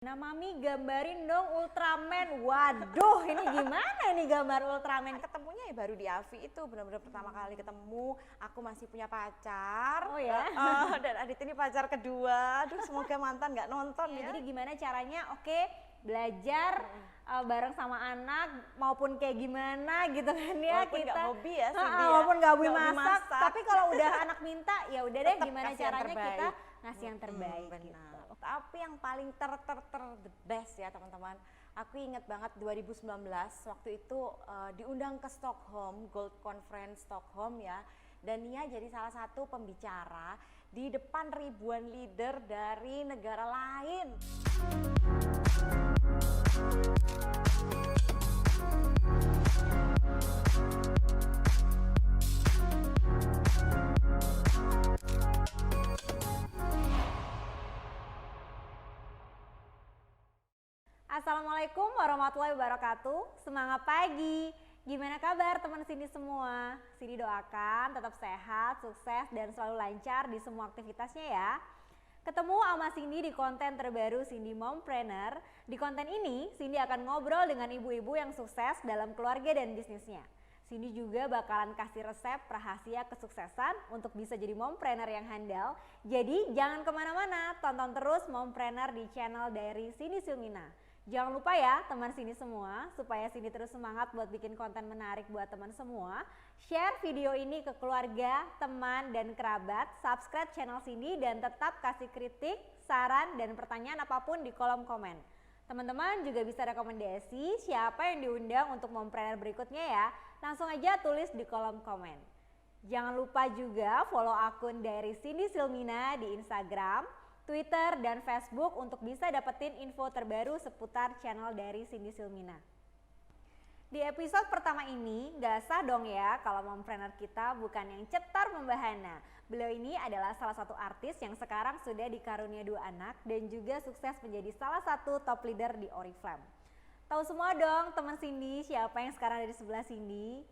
Nah, Mami gambarin dong Ultraman. Waduh, ini gimana nih gambar Ultraman? Ketemunya ya baru di Avi itu, benar-benar pertama kali ketemu. Aku masih punya pacar. Oh ya? Dan Adit ini pacar kedua. Aduh, semoga mantan nggak nonton ya. Jadi gimana caranya? Oke, belajar bareng sama anak maupun kayak gimana gitu kan ya. Walaupun kita nggak hobi ya, Cindy ya. walaupun nggak hobi Nggak hobi masak, masak. tapi kalau udah anak minta ya udah deh Tetep gimana kasih yang caranya kita terbaik. ngasih yang terbaik Benar. gitu. Tapi yang paling the best ya teman-teman. Aku inget banget 2019 waktu itu diundang ke Stockholm, Gold Conference Stockholm ya. Dan Nia jadi salah satu pembicara di depan ribuan leader dari negara lain. Assalamualaikum warahmatullahi wabarakatuh. Semangat pagi. Gimana kabar teman Cindy semua? Cindy doakan tetap sehat, sukses dan selalu lancar di semua aktivitasnya ya. Ketemu sama Cindy di konten terbaru Cindy Mompreneur. Di konten ini Cindy akan ngobrol dengan ibu-ibu yang sukses dalam keluarga dan bisnisnya. Cindy juga bakalan kasih resep rahasia kesuksesan untuk bisa jadi mompreneur yang handal. Jadi jangan kemana-mana, tonton terus Mompreneur di channel dari Cindy Silmina. Jangan lupa ya teman Cindy semua, supaya Cindy terus semangat buat bikin konten menarik buat teman semua. Share video ini ke keluarga, teman, dan kerabat. Subscribe channel Cindy dan tetap kasih kritik, saran, dan pertanyaan apapun di kolom komen. Teman-teman juga bisa rekomendasi siapa yang diundang untuk mompreneur berikutnya ya. Langsung aja tulis di kolom komen. Jangan lupa juga follow akun dari Cindy Silmina di Instagram, Twitter, dan Facebook untuk bisa dapetin info terbaru seputar channel dari Cindy Silmina. Di episode pertama ini gak sah dong ya kalau mompreneur kita bukan yang cetar membahana. Beliau ini adalah salah satu artis yang sekarang sudah dikarunia 2 anak dan juga sukses menjadi salah satu top leader di Oriflame. Tahu semua dong teman Cindy siapa yang sekarang ada di sebelah Cindy?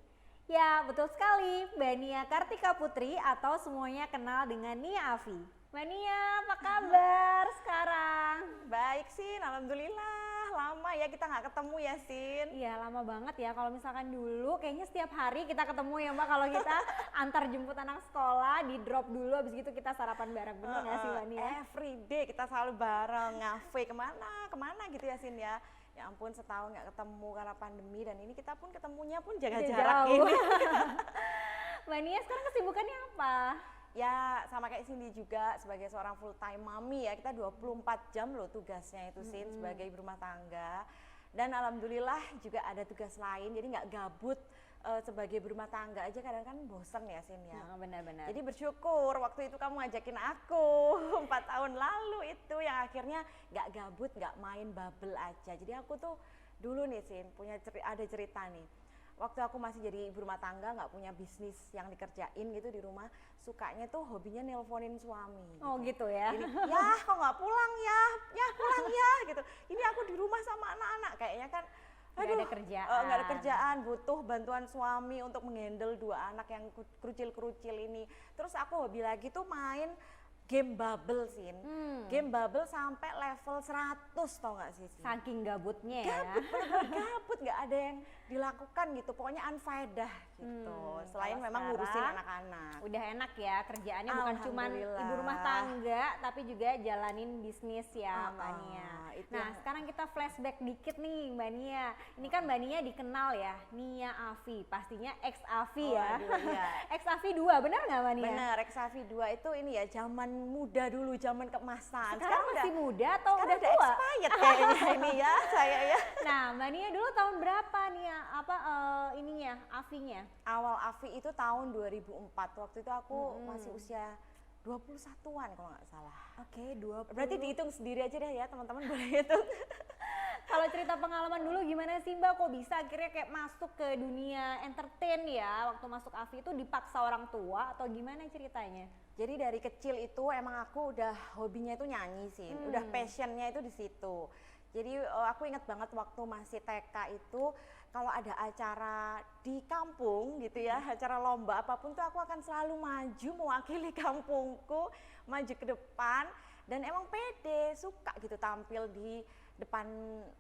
Ya betul sekali, Mbak Nia Kartika Putri atau semuanya kenal dengan Nia Avi. Mbak Nia, apa kabar sekarang? Baik Sin, alhamdulillah. Lama ya kita nggak ketemu ya Sin. Iya lama banget ya, kalau misalkan dulu kayaknya setiap hari kita ketemu ya Mbak. Kalau kita antar jemput anak sekolah, di drop dulu habis gitu kita sarapan bareng, bener gak sih Mbak Nia? Every day kita selalu bareng, ngafe kemana gitu ya Sin ya. Ya ampun, setahun nggak ketemu karena pandemi, dan ini kita pun ketemunya pun jaga jarak Jauh. ini. Mbak Nia sekarang kesibukannya apa? Ya sama kayak Cindy juga sebagai seorang full time mami ya, kita 24 jam loh tugasnya itu Sin sebagai ibu rumah tangga. Dan alhamdulillah juga ada tugas lain, jadi nggak gabut. Sebagai ibu rumah tangga aja kadang kan bosen ya Sin ya. Benar-benar. Jadi bersyukur waktu itu kamu ngajakin aku 4 tahun lalu itu yang akhirnya nggak gabut, nggak main bubble aja. Jadi aku tuh dulu nih Sin ada cerita nih. Waktu aku masih jadi ibu rumah tangga, nggak punya bisnis yang dikerjain gitu di rumah, sukanya tuh hobinya nelponin suami. Oh gitu ya? Ini, ya kok nggak pulang ya pulang ya gitu. Ini aku di rumah sama anak-anak, kayaknya kan Nggak ada kerjaan. Nggak ada kerjaan, butuh bantuan suami untuk menghandle 2 anak yang kerucil-kerucil ini. Terus aku hobi lagi tuh main game bubble Sin. Game bubble sampai level 100 tau gak sih Sin? Saking gabutnya ya? Bener-bener gabut, gak ada yang dilakukan gitu, pokoknya unfaedah gitu. Selain kalau memang ngurusin sekarang anak-anak. Udah enak ya kerjaannya, bukan cuma Alhamdulillah. ibu rumah tangga tapi juga jalanin bisnis ya Mbak Nia. itu Nah yang- sekarang kita flashback dikit nih Mbak Nia. Ini kan Mbak Nia dikenal ya, Nia Avi, pastinya ex Avi ya. Waduh, iya. Ex Avi 2, benar nggak Mbak Nia? Bener, Xavi 2 itu ini ya zaman muda dulu, zaman keemasan. Sekarang masih muda atau sekarang udah tua? expired kayaknya ini ya saya ya. Nah Mbak Nia dulu tahun berapa Nia? Ininya, Avinya? Awal Avi itu tahun 2004, waktu itu aku masih usia 21-an kalau nggak salah. Oke, 20. Berarti dihitung sendiri aja deh ya teman-teman, boleh hitung. Kalau cerita pengalaman dulu gimana sih Mbak, kok bisa akhirnya kayak masuk ke dunia entertain ya? Waktu masuk AVI itu dipaksa orang tua atau gimana ceritanya? Jadi dari kecil itu emang aku udah hobinya itu nyanyi sih, udah passionnya itu di situ. Jadi aku ingat banget waktu masih TK itu kalau ada acara di kampung gitu ya, acara lomba apapun tuh aku akan selalu maju mewakili kampungku, maju ke depan. dan emang pede, suka gitu tampil di depan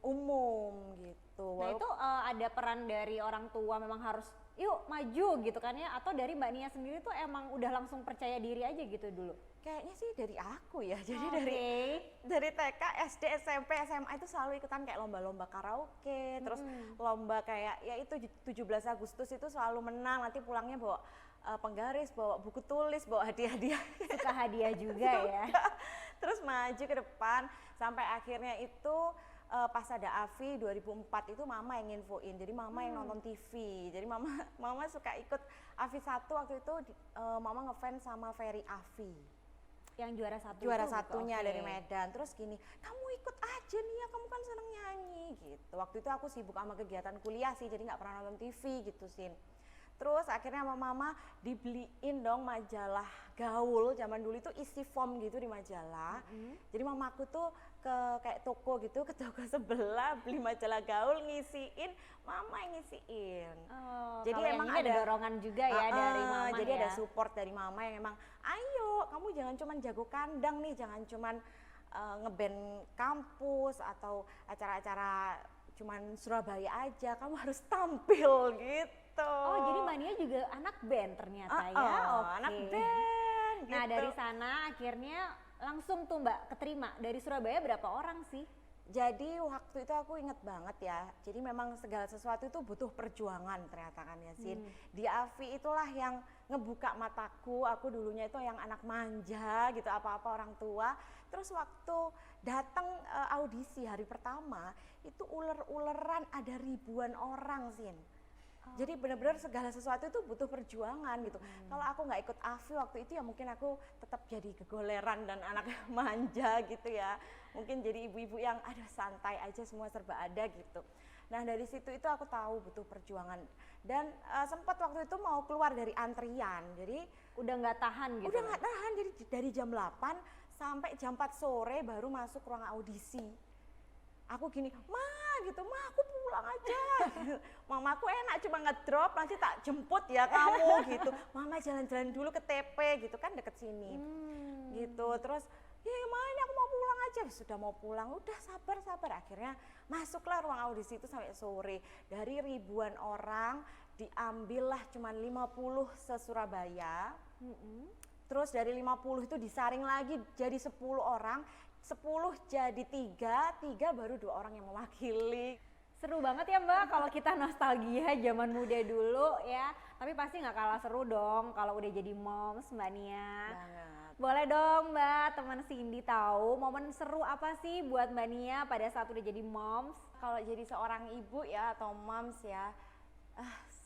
umum gitu. Nah itu ada peran dari orang tua memang harus yuk maju gitu kan ya, atau dari Mbak Nia sendiri tuh emang udah langsung percaya diri aja gitu dulu? Kayaknya sih dari aku ya, jadi Okay. dari TK, SD, SMP, SMA itu selalu ikutan kayak lomba-lomba karaoke, terus lomba kayak ya itu 17 Agustus itu selalu menang, nanti pulangnya bawa penggaris, bawa buku tulis, bawa hadiah-hadiah. Suka hadiah juga ya. Terus maju ke depan sampai akhirnya itu pas ada AFI 2004 itu mama yang infoin, jadi mama yang nonton TV, jadi mama suka ikut AFI 1 waktu itu mama ngefans sama Ferry Afi. Yang Juara itu, satunya okay. dari Medan. Terus gini, kamu ikut aja nih ya, kamu kan seneng nyanyi gitu. Waktu itu aku sibuk sama kegiatan kuliah sih, jadi nggak pernah nonton TV gitu Sin. Terus akhirnya sama mama dibeliin dong majalah gaul, zaman dulu itu isi form gitu di majalah. Jadi mamaku tuh ke kayak toko gitu, ke toko sebelah beli majalah gaul, ngisiin, mama yang ngisiin. Oh, jadi kalau emang yang ini ada dorongan juga ya dari mama jadi ya. ada support dari mama yang emang ayo kamu jangan cuman jago kandang nih, jangan cuman ngeband kampus atau acara-acara cuman Surabaya aja, kamu harus tampil gitu. Oh jadi Mbak Nia juga anak band ternyata ya. Oke. Anak band Nah gitu. dari sana akhirnya langsung tuh Mbak keterima. Dari Surabaya berapa orang sih? Jadi waktu itu aku inget banget ya, jadi memang segala sesuatu itu butuh perjuangan ternyata kan Yasin. Di AFI itulah yang ngebuka mataku, aku dulunya itu yang anak manja gitu, apa-apa orang tua. Terus waktu datang audisi hari pertama, itu uler-uleran ada ribuan orang Sin. Jadi benar-benar segala sesuatu itu butuh perjuangan gitu. Kalau aku nggak ikut AFI waktu itu ya mungkin aku tetap jadi kegoleran dan anak manja gitu ya. Mungkin jadi ibu-ibu yang aduh santai aja, semua serba ada gitu. Nah dari situ itu aku tahu butuh perjuangan. Dan sempat waktu itu mau keluar dari antrian. Jadi Udah nggak tahan gitu? udah nggak tahan, jadi dari jam 8 sampai jam 4 sore baru masuk ruang audisi. Aku gini, gitu, ma aku pulang aja. Mamaku enak cuma ngedrop, nanti tak jemput ya kamu gitu. Mama jalan-jalan dulu ke TP gitu kan deket sini. Gitu, terus ya mana aku mau pulang aja. Sudah mau pulang, udah sabar. Akhirnya masuklah ruang audisi itu sampai sore. Dari ribuan orang diambillah cuma 50 se-Surabaya. Terus dari 50 itu disaring lagi jadi 10 orang. 10 jadi 3 baru 2 orang yang mewakili. Seru banget ya Mbak kalau kita nostalgia zaman muda dulu ya. Tapi pasti nggak kalah seru dong kalau udah jadi moms Mbak Nia. Banget. Boleh dong Mbak, teman Cindy tahu momen seru apa sih buat Mbak Nia pada saat udah jadi moms? Kalau jadi seorang ibu ya atau moms ya,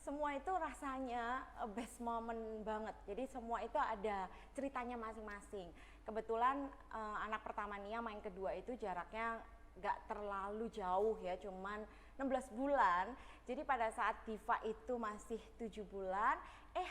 semua itu rasanya best moment banget. Jadi semua itu ada ceritanya masing-masing. Kebetulan anak pertama Nia main kedua itu jaraknya gak terlalu jauh ya, cuman 16 bulan. Jadi pada saat Diva itu masih 7 bulan,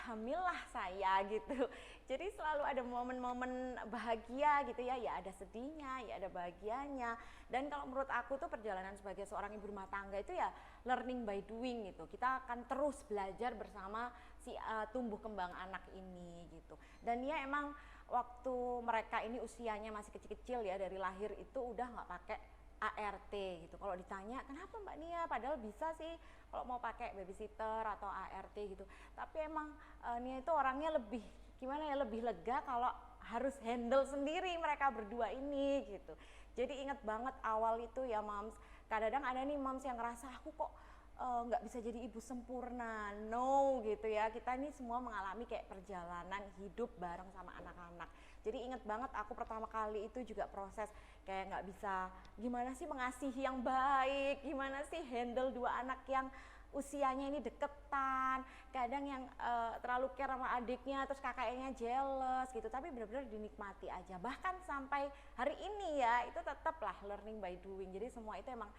hamillah saya gitu. Jadi selalu ada momen-momen bahagia gitu ya, ya ada sedihnya, ya ada bahagianya. Dan kalau menurut aku tuh perjalanan sebagai seorang ibu rumah tangga itu ya learning by doing gitu. Kita akan terus belajar bersama si tumbuh kembang anak ini gitu. Dan Nia emang waktu mereka ini usianya masih kecil-kecil ya, dari lahir itu udah nggak pakai ART gitu. Kalau ditanya kenapa Mbak Nia, padahal bisa sih kalau mau pakai babysitter atau ART gitu. Tapi emang Nia itu orangnya lebih gimana ya, lebih lega kalau harus handle sendiri mereka berdua ini gitu. Jadi inget banget awal itu ya moms, kadang-kadang ada nih moms yang ngerasa aku kok nggak bisa jadi ibu sempurna, no gitu ya. Kita ini semua mengalami kayak perjalanan hidup bareng sama anak-anak. Jadi inget banget aku pertama kali itu juga proses kayak nggak bisa gimana sih mengasihi yang baik, gimana sih handle dua anak yang usianya ini deketan, kadang yang terlalu care sama adiknya, terus kakaknya jealous gitu, tapi benar-benar dinikmati aja. Bahkan sampai hari ini ya, itu tetaplah learning by doing. Jadi semua itu emang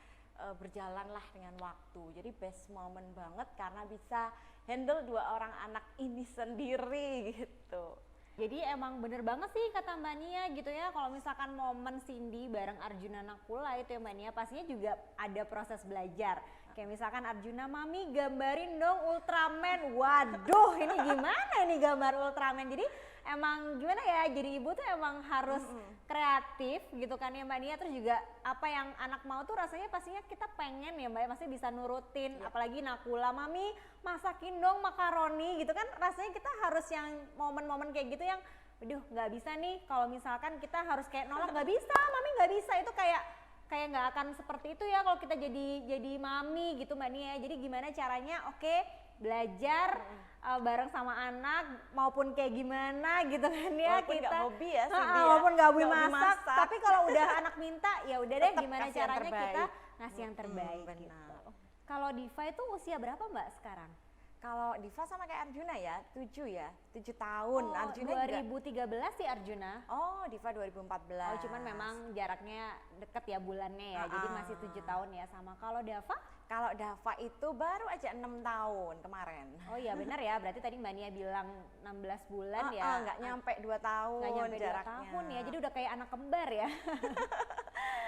berjalanlah dengan waktu. Jadi best moment banget karena bisa handle dua orang anak ini sendiri gitu. Jadi emang bener banget sih kata Mbak Nia gitu ya, kalau misalkan momen Cindy bareng Arjuna Nakula itu ya Mbak Nia, pastinya juga ada proses belajar. Kayak misalkan Arjuna, mami gambarin dong Ultraman, waduh ini gimana nih gambar Ultraman. Jadi emang gimana ya, jadi ibu tuh emang harus kreatif gitu kan ya Mbak Nia, terus juga apa yang anak mau tuh rasanya pastinya kita pengen ya Mbak ya, pasti bisa nurutin, apalagi Nakula, mami masakin dong makaroni gitu kan, rasanya kita harus yang momen-momen kayak gitu yang aduh nggak bisa nih kalau misalkan kita harus kayak nolak, nggak bisa mami nggak bisa, itu kayak nggak akan seperti itu ya kalau kita jadi mami gitu Mbak Nia. Jadi gimana caranya, oke, belajar bareng sama anak maupun kayak gimana gitu kan ya, walaupun kita nggak hobi ya Cindy ya, walaupun nggak hobi nggak hobi masak, masak. tapi kalau udah anak minta ya udah deh Tetep gimana kasih yang caranya kita terbaik. ngasih yang terbaik gitu. Benar. Kalau Diva itu usia berapa Mbak sekarang? Kalau Diva sama kayak Arjuna ya, 7 tahun. Oh, Arjuna 2013 sih Arjuna. Oh, Diva 2014. Oh, cuman memang jaraknya deket ya bulannya ya, jadi masih 7 tahun ya sama. Kalau Dava? Kalau Dava itu baru aja 6 tahun kemarin. Oh iya benar ya, berarti tadi Mbak Nia bilang 16 bulan ya. Nggak nyampe 2 tahun Nggak nyampe 2 jaraknya. tahun ya, jadi udah kayak anak kembar ya.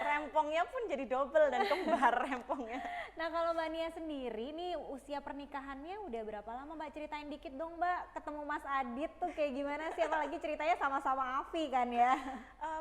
Rempongnya pun jadi double dan kembar rempongnya. Nah kalau Mbak Nia sendiri nih usia pernikahannya udah berapa lama Mbak? Ceritain dikit dong Mbak, ketemu Mas Adit tuh kayak gimana sih? Apalagi ceritanya sama-sama Afi kan ya.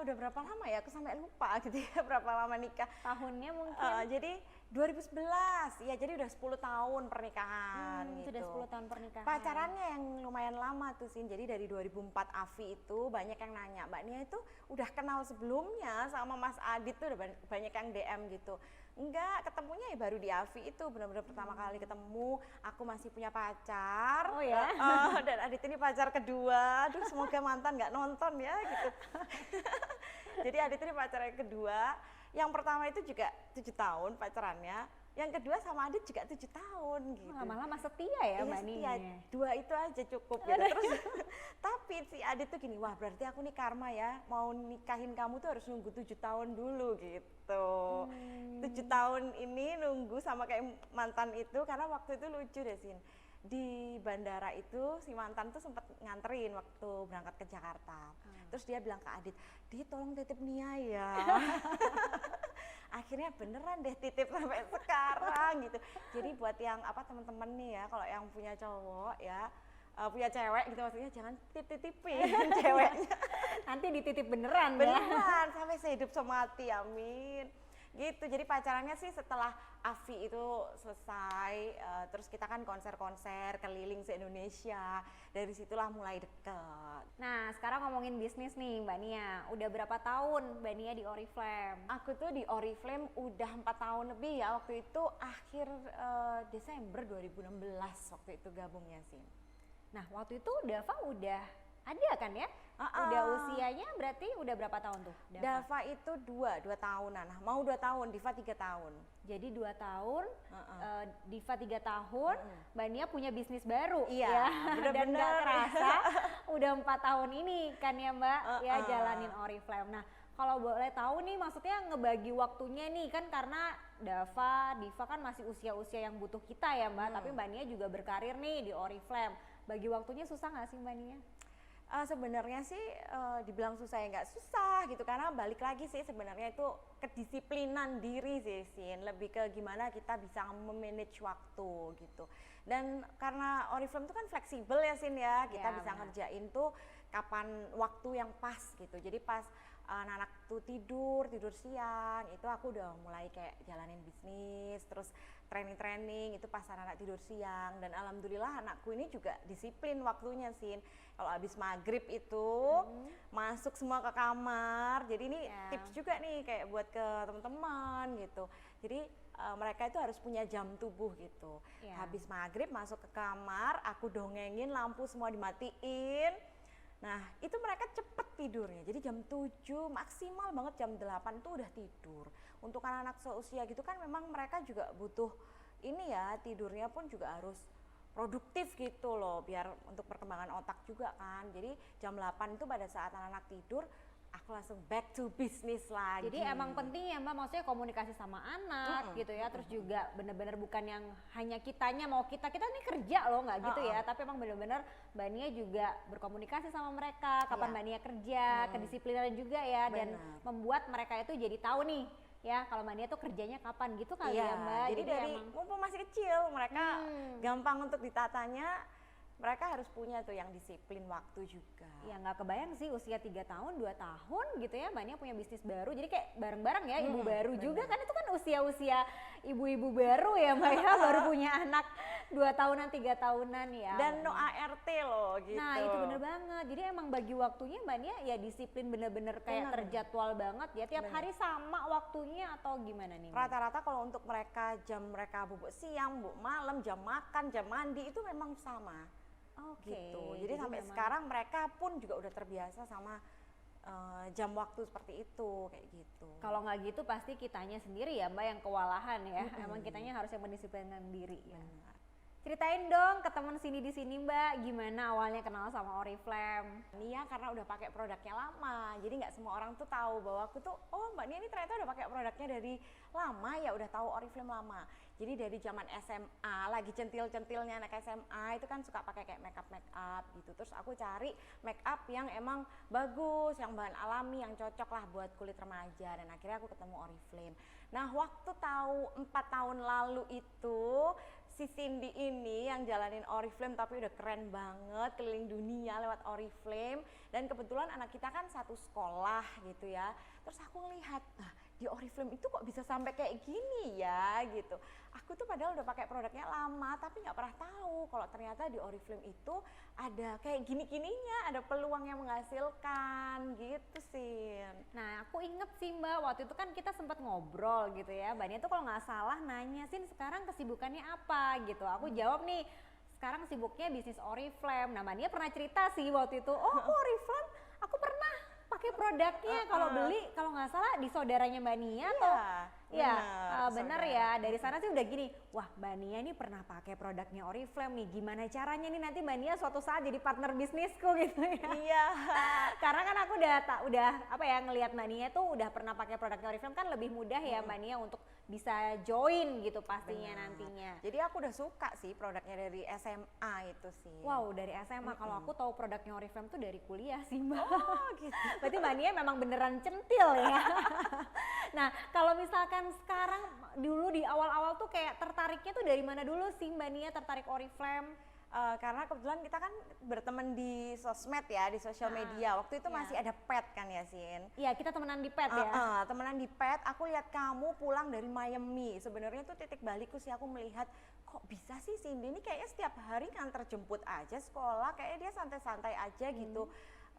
Udah berapa lama ya? Aku sampai lupa gitu ya berapa lama nikah. Tahunnya mungkin? Jadi 2011, ya jadi udah 10 tahun pernikahan gitu. Sudah 10 tahun pernikahan. Pacarannya yang lumayan lama tuh Sin, jadi dari 2004 Afi itu banyak yang nanya, Mbak Nia itu udah kenal sebelumnya sama Mas Adit tuh, udah banyak yang DM gitu. Enggak, ketemunya ya baru di Afi itu, benar-benar pertama kali ketemu, aku masih punya pacar. Oh ya? Dan Adit ini pacar kedua, aduh semoga mantan nggak nonton ya gitu. Jadi Adit ini pacar yang kedua. Yang pertama itu juga 7 tahun pacarannya, yang kedua sama Adit juga 7 tahun gitu. Lama-lama setia ya Mbak setia, Nia? 2 itu aja cukup gitu. Terus tapi si Adit tuh gini, wah berarti aku nih karma ya, mau nikahin kamu tuh harus nunggu 7 tahun dulu gitu. 7 tahun ini nunggu sama kayak mantan itu, karena waktu itu lucu deh Sin. Di bandara itu si mantan tuh sempat nganterin waktu berangkat ke Jakarta. Terus dia bilang ke Adit, "Di tolong titip Nia ya." Akhirnya beneran deh titip sampai sekarang gitu. Jadi buat yang teman-teman nih ya, kalau yang punya cowok ya, punya cewek gitu maksudnya, jangan titip-titipin ceweknya. Nanti dititip beneran ya? Beneran sampai sehidup semati, amin. Gitu, jadi pacarannya sih setelah Afi itu selesai, terus kita kan konser-konser keliling se-Indonesia, dari situlah mulai deket. Nah sekarang ngomongin bisnis nih Mbak Nia, udah berapa tahun Mbak Nia di Oriflame? Aku tuh di Oriflame udah 4 tahun lebih ya, waktu itu akhir Desember 2016 waktu itu gabungnya sih. Nah waktu itu Dava udah ada kan ya? Udah usianya berarti udah berapa tahun tuh Dava itu 2 tahunan, mau 2 tahun, Diva 3 tahun. Jadi 2 tahun, Diva 3 tahun, Mbak Nia punya bisnis baru. Iya, ya. bener-bener. Dan gak kerasa udah 4 tahun ini kan ya Mbak, ya jalanin Oriflame. Nah kalau boleh tahu nih, maksudnya ngebagi waktunya nih kan, karena Diva kan masih usia-usia yang butuh kita ya Mbak, tapi Mbak Nia juga berkarir nih di Oriflame. Bagi waktunya susah nggak sih Mbak Nia? Sebenarnya sih dibilang susah ya nggak susah gitu, karena balik lagi sih sebenarnya itu kedisiplinan diri sih Sin, lebih ke gimana kita bisa memanage waktu gitu. Dan karena Oriflame itu kan fleksibel ya Sin ya, kita bisa ngerjain tuh kapan waktu yang pas gitu. Jadi pas anak tuh tidur siang, itu aku udah mulai kayak jalanin bisnis, terus training itu pas anak tidur siang. Dan alhamdulillah anakku ini juga disiplin waktunya Sin. Kalau habis maghrib itu masuk semua ke kamar. Jadi ini tips juga nih kayak buat ke teman-teman gitu. Jadi mereka itu harus punya jam tubuh gitu. Habis maghrib masuk ke kamar, aku dongengin, lampu semua dimatiin. Nah itu mereka cepet tidurnya, jadi jam 7 maksimal banget jam 8 tuh udah tidur. Untuk anak-anak seusia gitu kan memang mereka juga butuh ini ya, tidurnya pun juga harus produktif gitu loh, biar untuk perkembangan otak juga kan. Jadi jam 8 itu pada saat anak-anak tidur, aku langsung back to business lagi. Jadi emang penting ya Mbak, maksudnya komunikasi sama anak gitu ya, terus juga bener-bener bukan yang hanya kitanya mau kita ini kerja loh, nggak gitu ya, tapi emang bener-bener Mbak Nia juga berkomunikasi sama mereka, kapan Mbak Nia kerja, kedisiplinan juga ya, dan membuat mereka itu jadi tahu nih ya kalau Mbak Nia tuh kerjanya kapan gitu kali ya Mbak. Jadi dari mumpung masih kecil mereka gampang untuk ditatanya. mereka harus punya tuh yang disiplin waktu juga. Ya nggak kebayang sih usia 3 tahun, 2 tahun gitu ya Mbak Nia punya bisnis baru. Jadi kayak bareng-bareng ya ibu baru bener. juga kan itu kan usia-usia ibu-ibu baru ya Mbak ya baru punya anak 2 tahunan, 3 tahunan ya. Dan Mbak no Nia. ART loh gitu. Nah itu bener banget, jadi emang bagi waktunya Mbak Nia ya disiplin bener-bener kayak Bener. terjadwal banget ya. Tiap Bener. hari sama waktunya atau gimana nih Mbak? Rata-rata kalau untuk mereka jam mereka bubuk siang, bubuk malam, jam makan, jam mandi itu memang sama. Oke, Gitu. Jadi sampai memang- sekarang mereka pun juga udah terbiasa sama jam waktu seperti itu kayak gitu. Kalau nggak gitu pasti kitanya sendiri ya Mbak yang kewalahan ya. Emang kitanya harus yang mendisiplinkan diri ya. Benar. Ceritain dong ke teman sini di sini Mbak, gimana awalnya kenal sama Oriflame? Nia karena udah pakai produknya lama, jadi nggak semua orang tuh tahu bahwa aku tuh, oh Mbak Nia ini ternyata udah pakai produknya dari lama ya, udah tahu Oriflame lama. Jadi dari zaman SMA, lagi centil-centilnya anak SMA itu kan suka pakai kayak make up gitu. Terus aku cari make up yang emang bagus, yang bahan alami, yang cocok lah buat kulit remaja. Dan akhirnya aku ketemu Oriflame. Nah waktu tahu 4 tahun lalu itu, si Cindy ini yang jalanin Oriflame tapi udah keren banget, keliling dunia lewat Oriflame. Dan kebetulan anak kita kan satu sekolah gitu ya. Terus aku ngelihat, nah di Oriflame itu kok bisa sampai kayak gini ya gitu. Aku tuh padahal udah pakai produknya lama tapi nggak pernah tahu kalau ternyata di Oriflame itu ada kayak gini-gininya, ada peluang yang menghasilkan gitu sih. Nah aku inget sih Mbak, waktu itu kan kita sempat ngobrol gitu ya. Mbak Nia tuh kalau nggak salah nanya sih sekarang kesibukannya apa gitu. Aku jawab nih, sekarang sibuknya bisnis Oriflame. Nah Mbak Nia pernah cerita sih waktu itu, oh aku Oriflame, aku pernah pakai produknya kalau beli kalau nggak salah di saudaranya Mbak Nia atau ya bener ya, dari sana sih udah gini, wah Mbak Nia ini pernah pakai produknya Oriflame nih, gimana caranya nih nanti Mbak Nia suatu saat jadi partner bisnisku gitu ya. Iya. Karena kan aku udah apa ya ngelihat Mbak Nia tuh udah pernah pakai produknya Oriflame kan lebih mudah ya Mbak Nia untuk bisa join gitu pastinya nantinya. Jadi aku udah suka sih produknya dari SMA itu sih. Wow, dari SMA. Kalau aku tahu produknya Oriflame tuh dari kuliah sih Mbak. Oh gitu. Berarti Mbak Nia memang beneran centil ya. Nah kalau misalkan sekarang dulu di awal-awal tuh kayak tertariknya tuh dari mana dulu sih Mbak Nia tertarik Oriflame? Karena kebetulan kita kan berteman di sosmed ya, di sosial media. Waktu itu masih ada pet kan ya Sin? Iya kita temenan di pet ya. Temenan di pet, aku lihat kamu pulang dari Miami. Sebenarnya tuh titik balikku sih aku melihat kok bisa sih Cindy ini kayaknya setiap hari nganter jemput aja sekolah, kayaknya dia santai-santai aja gitu.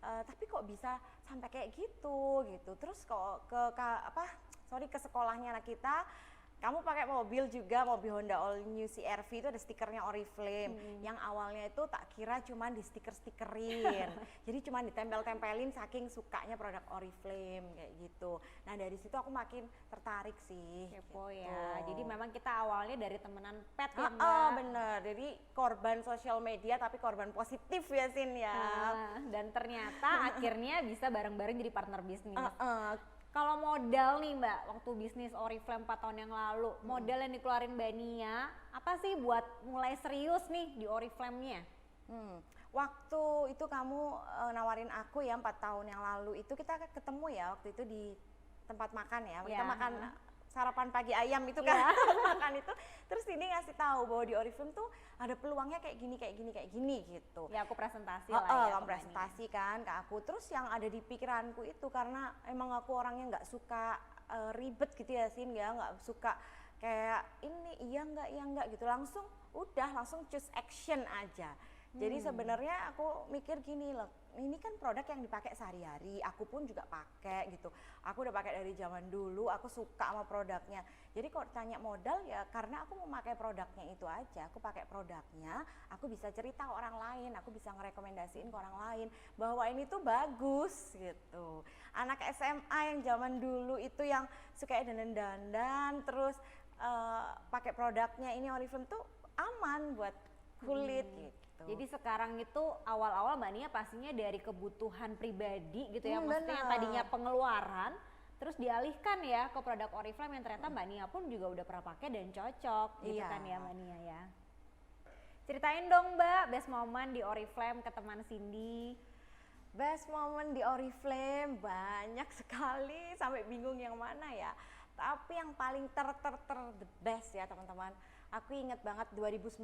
Tapi kok bisa sampai kayak gitu. Terus kok ke sekolahnya anak kita, kamu pakai mobil juga, mobil Honda All New CR-V itu ada stikernya Oriflame. Yang awalnya itu tak kira cuman di stiker-stikerin. Jadi cuman ditempel-tempelin saking sukanya produk Oriflame kayak gitu. Nah dari situ aku makin tertarik sih. Kepo gitu. ya. Jadi memang kita awalnya dari temenan pet ya Mbak. Bener, jadi korban sosial media tapi korban positif ya Sin ya. Dan ternyata akhirnya bisa bareng-bareng jadi partner bisnis. Kalau modal nih Mbak, waktu bisnis Oriflame 4 tahun yang lalu, modal yang dikeluarin Mbak Nia, apa sih buat mulai serius nih di Oriflame-nya? Waktu itu kamu nawarin aku ya 4 tahun yang lalu, itu kita ketemu ya waktu itu di tempat makan ya, kita makan sarapan pagi ayam itu kan, makan itu, terus ini ngasih tahu bahwa di Oriflame tuh ada peluangnya kayak gini gitu. Ya aku presentasi lah ya. Kamu presentasi kan ke aku, terus yang ada di pikiranku itu karena emang aku orangnya nggak suka ribet gitu ya Sin ya, nggak suka kayak ini iya enggak gitu, langsung choose action aja. Jadi sebenarnya aku mikir gini loh, ini kan produk yang dipakai sehari-hari, aku pun juga pakai gitu. Aku udah pakai dari zaman dulu, aku suka sama produknya. Jadi kalau tanya modal ya karena aku mau pakai produknya itu aja, aku pakai produknya, aku bisa cerita ke orang lain, aku bisa ngerekomendasiin ke orang lain bahwa ini tuh bagus gitu. Anak SMA yang zaman dulu itu yang suka dandan-dandan, terus pakai produknya ini Oriflame tuh aman buat kulit gitu. Jadi sekarang itu awal-awal Mbak Nia pastinya dari kebutuhan pribadi gitu ya, maksudnya yang tadinya pengeluaran, terus dialihkan ya ke produk Oriflame yang ternyata Mbak Nia pun juga udah pernah pakai dan cocok gitu kan ya Mbak Nia ya. Ceritain dong Mbak, best moment di Oriflame ke teman Cindy. Best moment di Oriflame banyak sekali sampai bingung yang mana ya. Tapi yang paling the best ya teman-teman, aku inget banget 2019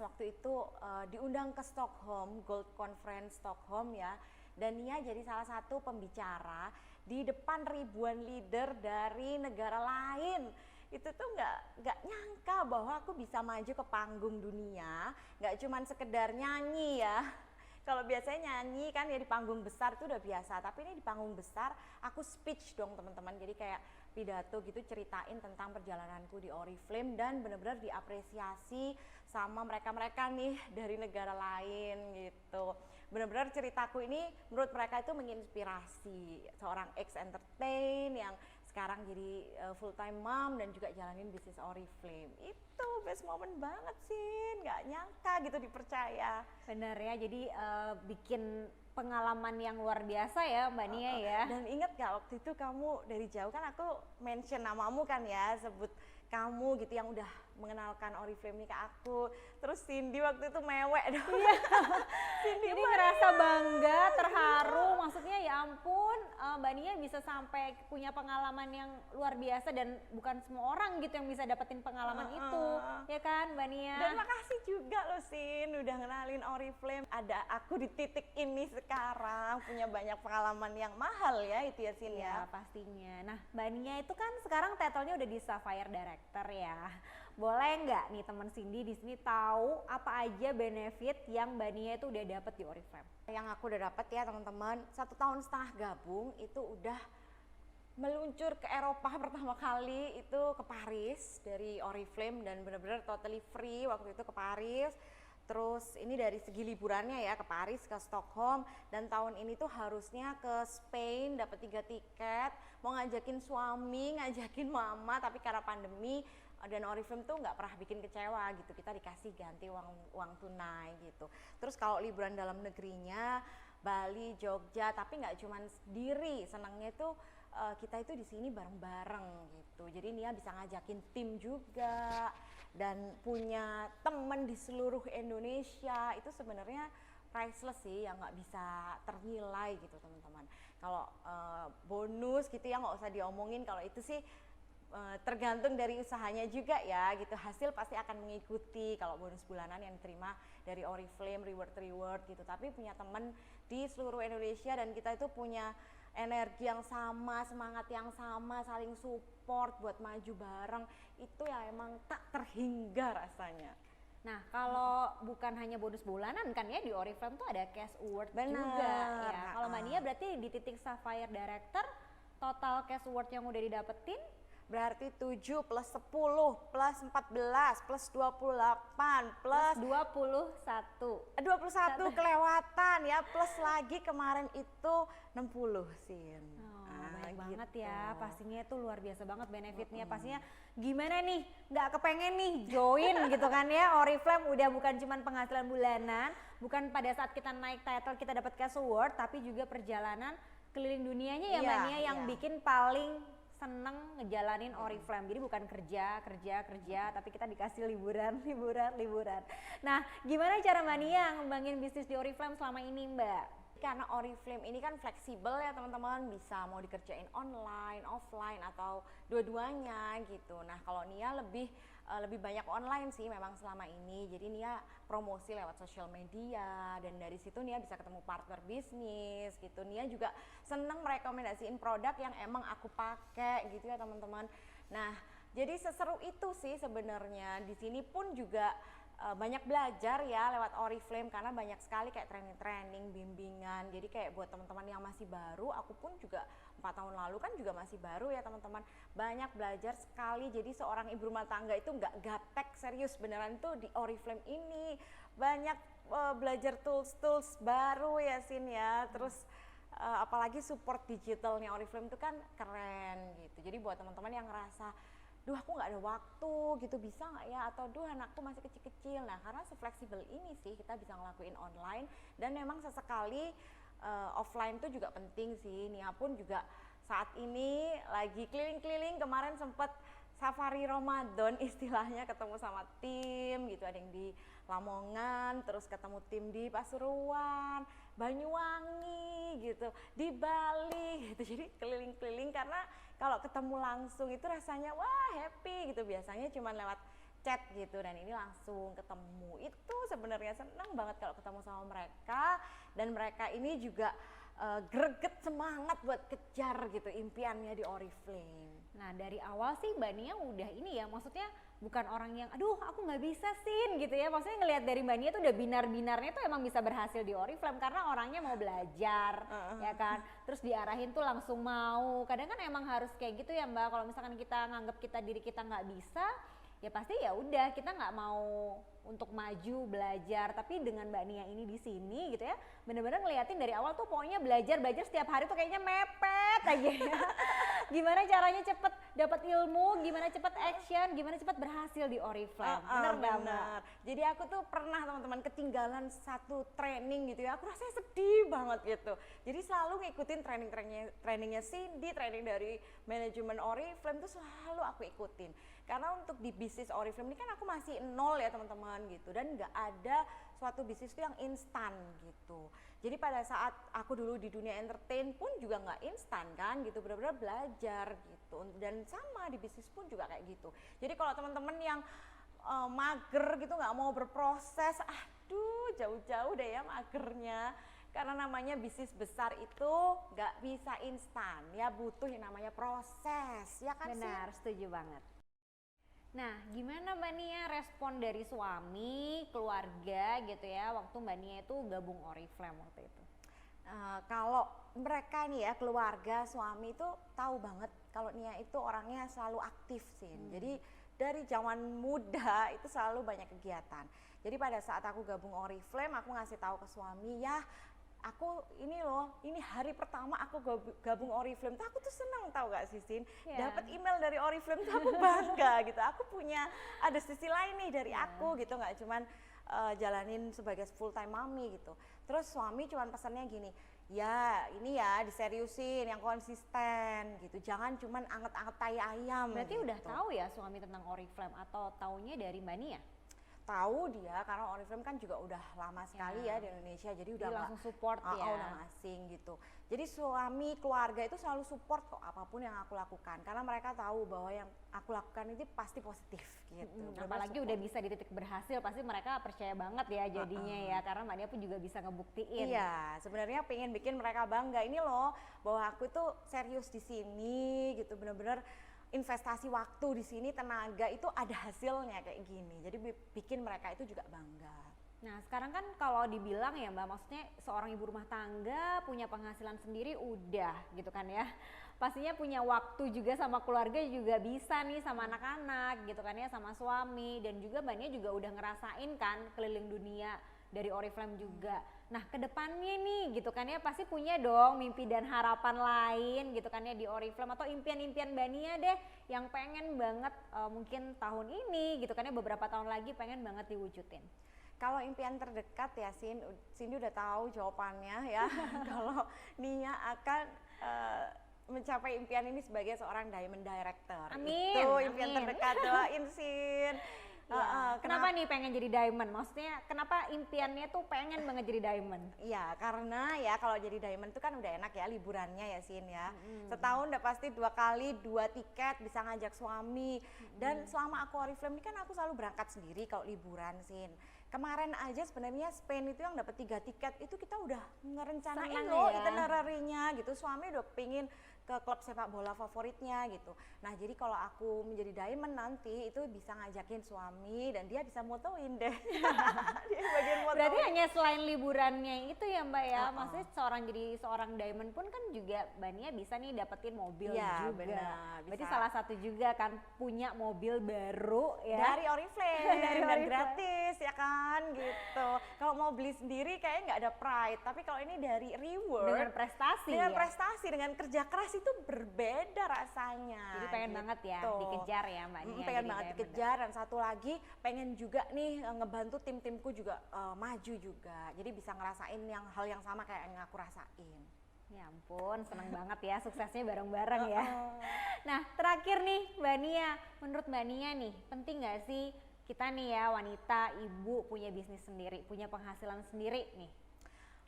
waktu itu diundang ke Stockholm, Gold Conference Stockholm ya, dan Nia jadi salah satu pembicara di depan ribuan leader dari negara lain. Itu tuh nggak nyangka bahwa aku bisa maju ke panggung dunia, nggak cuman sekedar nyanyi ya. Kalau biasanya nyanyi kan ya di panggung besar itu udah biasa, tapi ini di panggung besar aku speech dong teman-teman. Jadi kayak pidato gitu, ceritain tentang perjalananku di Oriflame dan benar-benar diapresiasi sama mereka-mereka nih dari negara lain gitu. Benar-benar ceritaku ini menurut mereka itu menginspirasi seorang ex-entertain yang sekarang jadi full time mom dan juga jalanin bisnis Oriflame. Itu best moment banget sih, nggak nyangka gitu dipercaya. Bener ya, jadi bikin pengalaman yang luar biasa ya Mbak Nia ya. Dan inget gak waktu itu kamu dari jauh kan aku mention namamu kan ya, sebut kamu gitu yang udah mengenalkan Oriflame ini ke aku. Terus Cindy waktu itu mewek dong. Iya. Cindy ngerasa bangga, terharu, maksudnya ya ampun Mbak Nia bisa sampai punya pengalaman yang luar biasa dan bukan semua orang gitu yang bisa dapetin pengalaman itu, ya kan Mbak Nia? Dan makasih juga loh Sin, udah ngenalin Oriflame. Ada aku di titik ini sekarang, punya banyak pengalaman yang mahal ya itu ya Sin ya. Pastinya. Nah Mbak Nia itu kan sekarang title-nya udah di Sapphire Director ya. Boleh nggak nih teman Cindy di sini tahu apa aja benefit yang Mbak Nia itu udah dapet di Oriflame? Yang aku udah dapet ya teman-teman, 1,5 tahun gabung itu udah meluncur ke Eropa pertama kali itu ke Paris dari Oriflame dan benar-benar totally free waktu itu ke Paris. Terus ini dari segi liburannya ya, ke Paris, ke Stockholm, dan tahun ini tuh harusnya ke Spain dapat 3 tiket, mau ngajakin suami, ngajakin mama, tapi karena pandemi dan Oriflame tuh nggak pernah bikin kecewa gitu, kita dikasih ganti uang tunai gitu. Terus kalau liburan dalam negerinya Bali, Jogja, tapi nggak cuma sendiri, senangnya tuh kita itu di sini bareng-bareng gitu. Jadi Nia bisa ngajakin tim juga dan punya temen di seluruh Indonesia, itu sebenarnya priceless sih, yang nggak bisa ternilai gitu teman-teman. Kalau bonus gitu ya nggak usah diomongin, kalau itu sih tergantung dari usahanya juga ya gitu, hasil pasti akan mengikuti kalau bonus bulanan yang diterima dari Oriflame, reward gitu. Tapi punya temen di seluruh Indonesia dan kita itu punya energi yang sama, semangat yang sama, saling support buat maju bareng, itu ya emang tak terhingga rasanya. Nah kalau bukan hanya bonus bulanan kan ya, di Oriflame tuh ada cash award juga ya. Kalau Mbak Nia berarti di titik Sapphire Director, total cash award yang udah didapetin berarti 7 plus 10 plus 14 plus 28 plus 21 kelewatan ya, plus lagi kemarin itu 60 Sin. Banyak banget ya, pastinya itu luar biasa banget benefitnya. Pastinya gimana nih, nggak kepengen nih join gitu kan ya, Oriflame udah bukan cuman penghasilan bulanan, bukan pada saat kita naik title kita dapat cash award, tapi juga perjalanan keliling dunianya ya Mbak Nia yang bikin paling seneng ngejalanin Oriflame. Jadi bukan kerja, tapi kita dikasih liburan. Nah, gimana cara Mbak Nia ngembangin bisnis di Oriflame selama ini, Mbak? Karena Oriflame ini kan fleksibel ya teman-teman, bisa mau dikerjain online, offline atau dua-duanya gitu. Nah, kalau Nia lebih banyak online sih memang selama ini. Jadi Nia promosi lewat sosial media dan dari situ Nia bisa ketemu partner bisnis gitu. Nia juga seneng merekomendasiin produk yang emang aku pakai gitu ya teman-teman. Nah, jadi seseru itu sih sebenarnya. Di sini pun juga banyak belajar ya lewat Oriflame karena banyak sekali kayak training, bimbingan. Jadi kayak buat teman-teman yang masih baru, aku pun juga 4 tahun lalu kan juga masih baru ya teman-teman. Banyak belajar sekali, jadi seorang ibu rumah tangga itu nggak gaptek, serius beneran itu di Oriflame ini. Banyak belajar tools baru ya Sin ya, terus apalagi support digitalnya Oriflame itu kan keren gitu. Jadi buat teman-teman yang ngerasa duh aku nggak ada waktu gitu, bisa nggak ya, atau duh anakku masih kecil-kecil. Nah karena se-fleksibel ini sih kita bisa ngelakuin online dan memang sesekali offline tuh juga penting sih. Nia pun juga saat ini lagi keliling-keliling, kemarin sempet safari Ramadan istilahnya, ketemu sama tim gitu, ada yang di Lamongan, terus ketemu tim di Pasuruan, Banyuwangi gitu, di Bali gitu. Jadi keliling-keliling, karena kalau ketemu langsung itu rasanya wah happy gitu, biasanya cuma lewat chat gitu, dan ini langsung ketemu. Itu sebenarnya senang banget kalau ketemu sama mereka, dan mereka ini juga greget semangat buat kejar gitu impiannya di Oriflame. Nah dari awal sih Mbak Nia udah ini ya, maksudnya bukan orang yang aduh aku nggak bisa Sin gitu ya, maksudnya ngelihat dari Mbak Nia tuh udah binar-binarnya tuh emang bisa berhasil di Oriflame karena orangnya mau belajar ya kan, terus diarahin tuh langsung mau. Kadang kan emang harus kayak gitu ya Mbak, kalau misalkan kita nganggap diri kita nggak bisa, ya pasti ya udah kita nggak mau untuk maju belajar. Tapi dengan Mbak Nia ini di sini gitu ya, bener-bener ngeliatin dari awal tuh pokoknya belajar setiap hari tuh kayaknya mepet aja ya. Gimana caranya cepet dapat ilmu, gimana cepet action, gimana cepet berhasil di Oriflame. Bener nggak Mbak? Jadi aku tuh pernah teman-teman ketinggalan satu training gitu ya, aku rasanya sedih banget gitu. Jadi selalu ngikutin trainingnya Cindy, training dari manajemen Oriflame tuh selalu aku ikutin. Karena untuk di bisnis Oriflame ini kan aku masih nol ya teman-teman gitu, dan nggak ada suatu bisnis itu yang instan gitu. Jadi pada saat aku dulu di dunia entertain pun juga nggak instan kan gitu, benar-benar belajar gitu. Dan sama di bisnis pun juga kayak gitu. Jadi kalau teman-teman yang mager gitu, nggak mau berproses, aduh jauh-jauh deh ya magernya. Karena namanya bisnis besar itu nggak bisa instan ya, butuh yang namanya proses ya kan. Benar, setuju banget. Nah, gimana Mbak Nia respon dari suami, keluarga gitu ya, waktu Mbak Nia itu gabung Oriflame waktu itu? Kalau mereka nih ya, keluarga, suami itu tahu banget kalau Nia itu orangnya selalu aktif sih. Jadi dari zaman muda itu selalu banyak kegiatan. Jadi pada saat aku gabung Oriflame, aku ngasih tahu ke suami, ya aku ini loh, ini hari pertama aku gabung Oriflame tuh aku tuh senang, tahu gak sih Sin? Dapat email dari Oriflame tuh aku bangga gitu. Aku punya ada sisi lain nih dari aku gitu, nggak cuman jalanin sebagai full time mami gitu. Terus suami cuman pesannya gini, ya ini ya diseriusin, yang konsisten gitu, jangan cuman anget-anget tai ayam. Berarti gitu. udah tahu ya suami tentang Oriflame atau taunya dari Mbak Nia? Tahu dia, karena Oriflame kan juga udah lama sekali ya di Indonesia, jadi udah langsung support ya. udah gak asing gitu. Jadi suami, keluarga itu selalu support kok apapun yang aku lakukan, karena mereka tahu bahwa yang aku lakukan itu pasti positif gitu. Apalagi udah bisa di titik berhasil, pasti mereka percaya banget ya jadinya ya, karena Mbak Nia pun juga bisa ngebuktiin. Iya, sebenarnya pengen bikin mereka bangga, ini loh bahwa aku tuh serius di sini gitu, bener-bener investasi waktu di sini, tenaga itu ada hasilnya kayak gini. Jadi bikin mereka itu juga bangga. Nah sekarang kan kalau dibilang ya Mbak, maksudnya seorang ibu rumah tangga punya penghasilan sendiri udah gitu kan ya. Pastinya punya waktu juga sama keluarga, juga bisa nih sama anak-anak gitu kan ya, sama suami. Dan juga Mbak Nia juga udah ngerasain kan keliling dunia dari Oriflame juga. Nah kedepannya nih gitu kan ya, pasti punya dong mimpi dan harapan lain gitu kan ya di Oriflame, atau impian-impian Mbak Nia deh yang pengen banget mungkin tahun ini gitu kan ya, beberapa tahun lagi pengen banget diwujudin. Kalau impian terdekat ya Cindy udah tahu jawabannya ya. Kalau Nia akan mencapai impian ini sebagai seorang diamond director. Amin. Itu impian terdekat, doain Sin. Kenapa nih pengen jadi diamond? Maksudnya kenapa impiannya tuh pengen banget jadi diamond? Iya, karena ya kalau jadi diamond itu kan udah enak ya liburannya ya Sin ya. Setahun udah pasti 2 kali 2 tiket, bisa ngajak suami. Dan selama aku Oriflame ini kan aku selalu berangkat sendiri kalau liburan Sin. Kemarin aja sebenarnya Spain itu yang dapat 3 tiket itu kita udah ngerencanain loh itinerary-nya gitu. Suami udah pingin ke klub sepak bola favoritnya gitu. Nah jadi kalau aku menjadi diamond nanti itu bisa ngajakin suami dan dia bisa motoin deh. Dia bagian motoin. Berarti hanya selain liburannya itu ya Mbak ya, maksudnya seorang diamond pun kan juga Mbak Nia bisa nih dapetin mobil ya, juga. Benar, berarti salah satu juga kan punya mobil baru ya. Dari Oriflame, dan gratis ya kan gitu. Kalau mau beli sendiri kayaknya nggak ada pride, tapi kalau ini dari reward. Dengan prestasi dengan ya? prestasi, dengan kerja keras itu berbeda rasanya. Jadi pengen banget ya dikejar ya Mbak Nia. Pengen banget dikejar, dan satu lagi pengen juga nih ngebantu tim-timku juga maju juga. Jadi bisa ngerasain hal yang sama kayak yang aku rasain. Ya ampun, seneng banget ya suksesnya bareng-bareng ya. Nah terakhir nih Mbak Nia, menurut Mbak Nia nih penting gak sih kita nih ya wanita, ibu punya bisnis sendiri, punya penghasilan sendiri nih?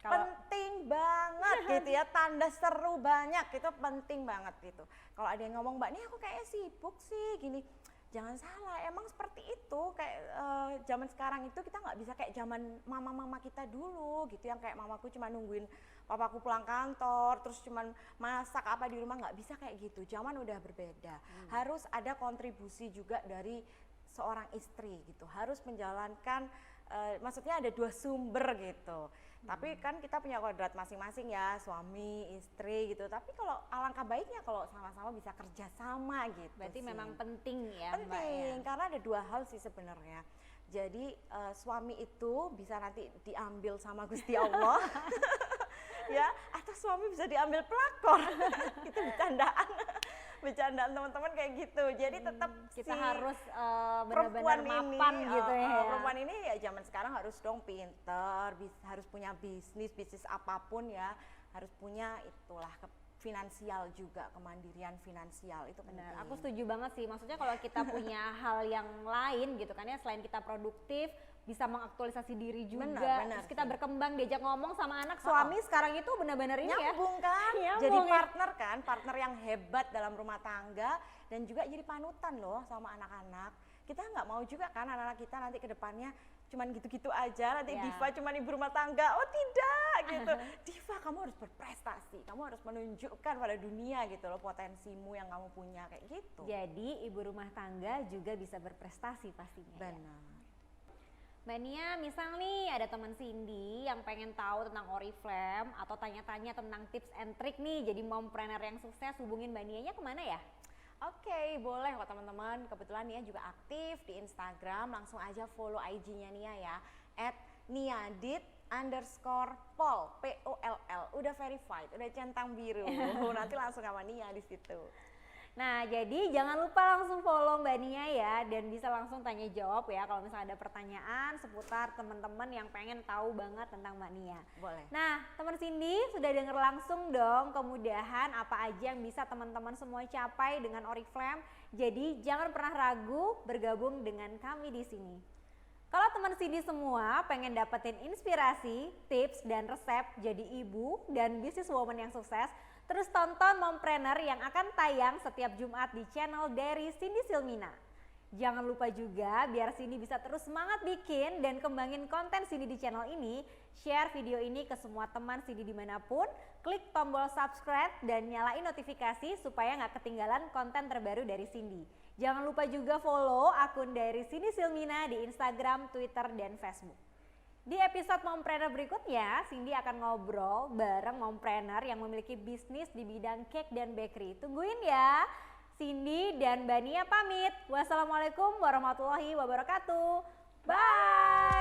Penting banget gitu ya, tanda seru banyak itu penting banget gitu. Kalau ada yang ngomong Mbak Nia aku kayaknya sibuk sih gini, jangan salah, emang seperti itu. Kayak zaman sekarang itu kita nggak bisa kayak zaman mama-mama kita dulu gitu, yang kayak mamaku cuma nungguin papaku pulang kantor terus cuman masak apa di rumah, nggak bisa kayak gitu. Zaman udah berbeda, harus ada kontribusi juga dari seorang istri gitu, harus menjalankan maksudnya ada dua sumber gitu. Tapi kan kita punya kodrat masing-masing ya, suami, istri gitu. Tapi kalau alangkah baiknya kalau sama-sama bisa kerja sama gitu. Berarti sih. memang penting ya Penting, Mbak ya. karena ada dua hal sih sebenarnya. Jadi suami itu bisa nanti diambil sama Gusti Allah. Ya, atau suami bisa diambil pelakor. Itu bercandaan teman-teman kayak gitu. Jadi tetap Kita si harus perempuan benar-benar ini, mapan gitu ya. perempuan ini ya zaman sekarang harus dong pinter, harus punya bisnis apapun ya, harus punya itulah finansial juga, kemandirian finansial itu penting. Benar, aku setuju banget sih. Maksudnya kalau kita punya hal yang lain gitu kan ya, selain kita produktif, bisa mengaktualisasi diri juga. Benar Terus kita sih. berkembang, diajak ngomong sama anak, suami sekarang itu benar-benar ini ya. Nyambung kan, Nyambung jadi ya. partner kan, partner yang hebat dalam rumah tangga dan juga jadi panutan loh sama anak-anak. Kita nggak mau juga kan anak-anak kita nanti ke depannya cuman gitu-gitu aja, nanti Ya. Diva cuman ibu rumah tangga. Oh tidak gitu. Diva kamu harus berprestasi, kamu harus menunjukkan pada dunia gitu loh potensimu yang kamu punya kayak gitu. Jadi ibu rumah tangga juga bisa berprestasi pastinya. Ya. Benar. Mbak Nia, misal nih ada teman Cindy yang pengen tahu tentang Oriflame atau tanya-tanya tentang tips and trick nih jadi mompreneur yang sukses, hubungin Mbak Nianya kemana ya? Oke, boleh kok teman-teman. Kebetulan Nia juga aktif di Instagram, langsung aja follow IG-nya Nia ya, @niadit_pol, POLL. Udah verified, udah centang biru. Nanti langsung sama Nia di situ. Nah, jadi jangan lupa langsung follow Mbak Nia ya, dan bisa langsung tanya jawab ya kalau misalnya ada pertanyaan seputar teman-teman yang pengen tahu banget tentang Mbak Nia. Boleh. Nah, teman Cindy sudah denger langsung dong kemudahan apa aja yang bisa teman-teman semua capai dengan Oriflame. Jadi jangan pernah ragu bergabung dengan kami di sini. Kalau teman Cindy semua pengen dapetin inspirasi, tips, dan resep jadi ibu dan businesswoman yang sukses, terus tonton Mompreneur yang akan tayang setiap Jumat di channel dari Cindy Silmina. Jangan lupa juga biar Cindy bisa terus semangat bikin dan kembangin konten Cindy di channel ini, share video ini ke semua teman Cindy dimanapun, klik tombol subscribe dan nyalain notifikasi supaya nggak ketinggalan konten terbaru dari Cindy. Jangan lupa juga follow akun dari Cindy Silmina di Instagram, Twitter, dan Facebook. Di episode Mompreneur berikutnya, Cindy akan ngobrol bareng mompreneur yang memiliki bisnis di bidang cake dan bakery. Tungguin ya. Cindy dan Mbak Nia pamit. Wassalamualaikum warahmatullahi wabarakatuh. Bye.